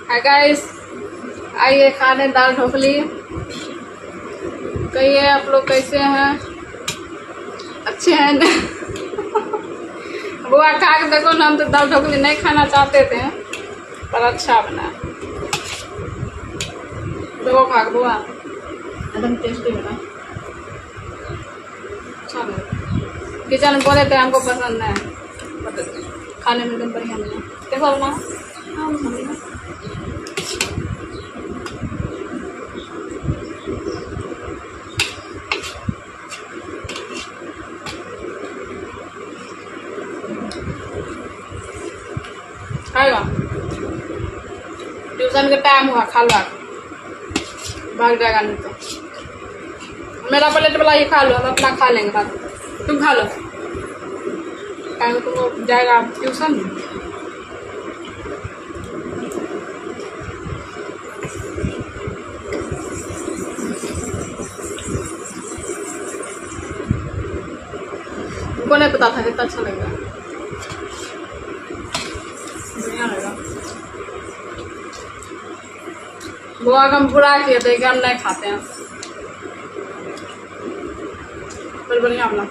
Hi guys, आइए खाने दाल ढोकली। कहिए आप लोग कैसे हैं? अच्छे हैं ना? बुआ खा के देखो ना, हम तो दाल ढोकली नहीं खाना चाहते थे पर अच्छा बना। देखो खा के बुआ, एकदम टेस्टी बना, अच्छा लगा। किचन में बोले थे हमको पसंद है, खाने में एकदम बढ़िया बना। कैसा बना? हाँ बढ़िया। खाएगा? ट्यूशन के टाइम हुआ, खा लो, भाग जाएगा नहीं तो। मेरा प्लेट वाला ये खा लो, हम अपना खा लेंगे बाद में। तुम खा लो, तुम जाएगा ट्यूशन। उनको नहीं पता था कितना अच्छा लगेगा, बढ़िया लगा। बुआ का हम बुरा किए थे कि हम नहीं खाते हैं, पर बढ़िया बना।